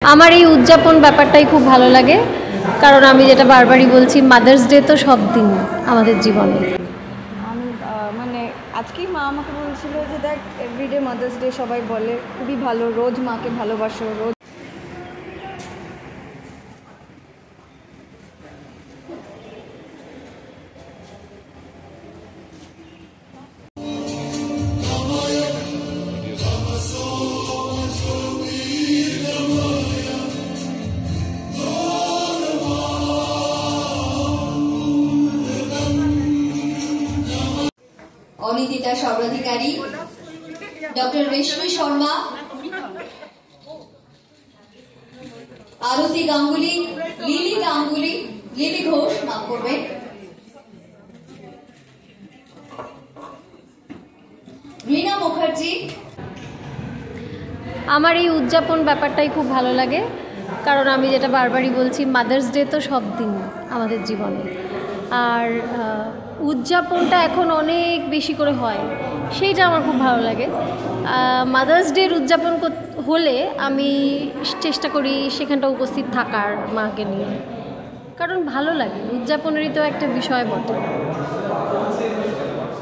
আমার এই উদযাপন ব্যাপারটাই খুব ভালো লাগে, কারণ আমি যেটা বারবারই বলছি, মাদার্স ডে তো সব দিন আমাদের জীবনে। আমি মানে আজকেই মা আমাকে বলছিল যে দেখ এভরিডে মাদার্স ডে সবাই বলে, খুবই ভালো, রোজ মাকে ভালোবাসো, রোজ। অনিন্দিতা সর্বাধিকারী, ডক্টর রেশমি শর্মা, আরতি গাঙ্গুলি, লিলি ঘোষ নাম করবেন, রীনা মুখার্জি। আমার এই উদযাপন ব্যাপারটাই খুব ভালো লাগে, কারণ আমি যেটা বারবারই বলছি, মাদার্স ডে তো সব দিন আমাদের জীবনে। আর উদযাপনটা এখন অনেক বেশি করে হয়, সেইটা আমার খুব ভালো লাগে। মাদার্স ডের উদযাপন হলে আমি চেষ্টা করি সেখানটা উপস্থিত থাকার, মাকে নিয়ে, কারণ ভালো লাগে। উদযাপনেরই তো একটা বিষয় বটে।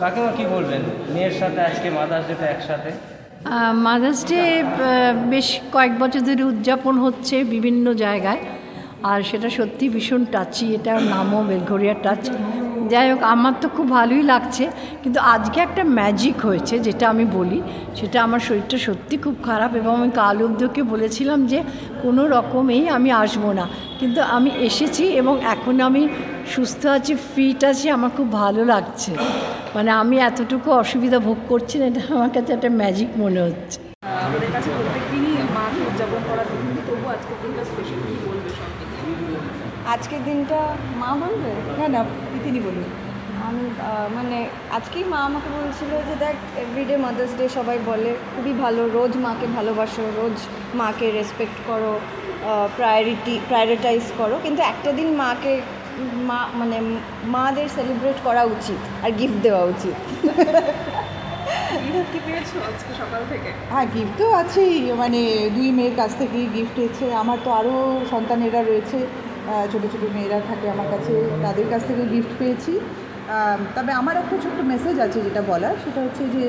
কাকিমা কি বলবেন মেয়ের সাথে আজকে মাদার্স ডেটা একসাথে? মাদার্স ডে বেশ কয়েক বছর ধরে উদযাপন হচ্ছে বিভিন্ন জায়গায়, আর সেটা সত্যি ভীষণ টাচি। এটার নামও বেলঘরিয়া টাচ। যাই হোক, আমার তো খুব ভালোই লাগছে, কিন্তু আজকে একটা ম্যাজিক হয়েছে যেটা আমি বলি, সেটা আমার শরীরটা সত্যি খুব খারাপ, এবং আমি কাল অবধিকে বলেছিলাম যে কোনো রকমেই আমি আসবো না, কিন্তু আমি এসেছি এবং এখন আমি সুস্থ আছি, ফিট আছি, আমার খুব ভালো লাগছে। মানে আমি এতটুকু অসুবিধা ভোগ করছি না, এটা আমার কাছে একটা ম্যাজিক মনে হচ্ছে। আমাদের কাছে প্রত্যেক দিনই মাকে উদযাপন করার দিন, কিন্তু তবু আজকের দিনটা স্পেশাল। কী বলবে সবকে? আজকের দিনটা মা বলবে? না তিনি বলুন। আমি মানে আজকেই মা আমাকে বলছিল যে দেখ এভরিডে মাদার্স ডে সবাই বলে, খুবই ভালো, রোজ মাকে ভালোবাসো, রোজ মাকে রেসপেক্ট করো, প্রায়োরিটাইজ করো, কিন্তু একটা দিন মাকে মানে মাদের সেলিব্রেট করা উচিত আর গিফট দেওয়া উচিত। গিফট কি পেয়েছো আজকে সকাল থেকে? হ্যাঁ, গিফট তো আছেই, মানে দুই মেয়ের কাছ থেকেই গিফট হয়েছে। আমার তো আরও সন্তানেরা রয়েছে, ছোটো ছোটো মেয়েরা থাকে আমার কাছে, তাদের কাছ থেকে গিফট পেয়েছি। তবে আমার একটা ছোট্ট মেসেজ আছে যেটা বলার, সেটা হচ্ছে যে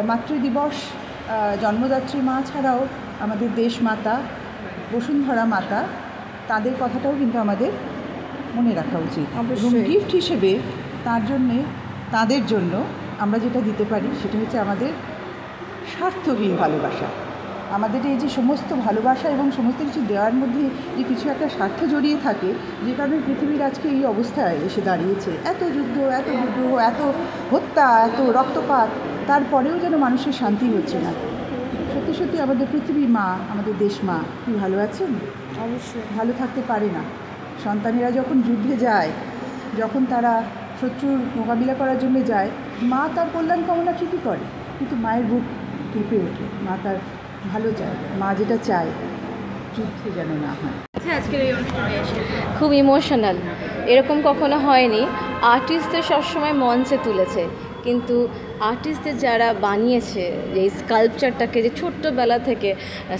মাতৃদিবস, জন্মদাত্রী মা ছাড়াও আমাদের দেশ মাতা, বসুন্ধরা মাতা, তাদের কথাটাও কিন্তু আমাদের মনে রাখা উচিত। এবং গিফট হিসেবে তাদের জন্য আমরা যেটা দিতে পারি সেটা হচ্ছে আমাদের স্বার্থহীন ভালোবাসা। আমাদের এই যে সমস্ত ভালোবাসা এবং সমস্ত কিছু দেওয়ার মধ্যে যে কিছু একটা স্বার্থ জড়িয়ে থাকে, যে কারণে পৃথিবীর আজকে এই অবস্থায় এসে দাঁড়িয়েছে, এত যুদ্ধ, এত বিদ্রোহ, এত হত্যা, এত রক্তপাত, তারপরেও যেন মানুষের শান্তি হচ্ছে না। সত্যি সত্যি আমাদের পৃথিবীর মা, আমাদের দেশ মা কি ভালো আছেন? অবশ্যই ভালো থাকতে পারে না। সন্তানেরা যখন যুদ্ধে যায়, যখন তারা শত্রুর মোকাবিলা করার জন্য যায়, মা তার কল্যাণ কামনা ঠিকই করে, কিন্তু মায়ের বুক কেঁপে ওঠে, মা তার ভালো চায়, মা যেটা চায় যুদ্ধে যেন না হয়। আজকের এই অনুষ্ঠানে এসে খুব ইমোশনাল, এরকম কখনো হয়নি। আর্টিস্টদের সবসময় মঞ্চে তুলেছে, কিন্তু আর্টিস্টদের যারা বানিয়েছে এই স্কাল্পচারটাকে, যে ছোট্টবেলা থেকে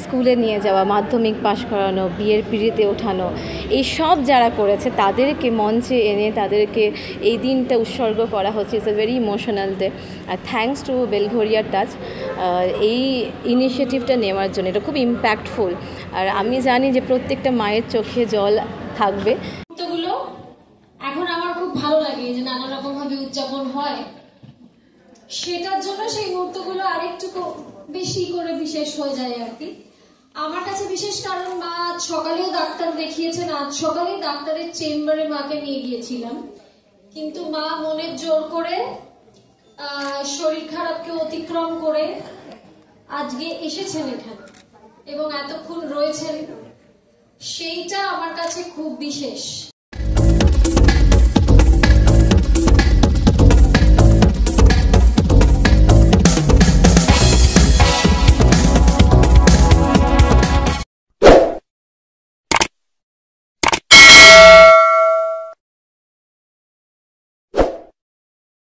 স্কুলে নিয়ে যাওয়া, মাধ্যমিক পাশ করানো, বিয়ের পিঁড়িতে ওঠানো, এই সব যারা করেছে তাদেরকে মঞ্চে এনে তাদেরকে এই দিনটা উৎসর্গ করা হচ্ছে। It's a very emotional day. আর থ্যাঙ্কস টু বেলঘরিয়া টাচ এই ইনিশিয়েটিভটা নেওয়ার জন্য। এটা খুব ইম্প্যাক্টফুল, আর আমি জানি যে প্রত্যেকটা মায়ের চোখে জল থাকবে। মুহূর্তগুলো এখন আমার খুব ভালো লাগে, যে নানা রকম ভাবে উদযাপন হয়, সেটার জন্য সেই মুহূর্তগুলো আরেকটু বেশি করে বিশেষ হয়ে যায় আর কি আমার কাছে। বিশেষ কারণ মা আজ সকালেও ডাক্তার দেখিয়েছেন, আজ সকালেই ডাক্তারের চেম্বারে মাকে নিয়ে গিয়েছিলাম, কিন্তু মা মনের জোর করে শরীর খারাপকে অতিক্রম করে আজকে এসেছেন এখানে এবং এতক্ষণ রয়েছেন, সেইটা আমার কাছে খুব বিশেষ।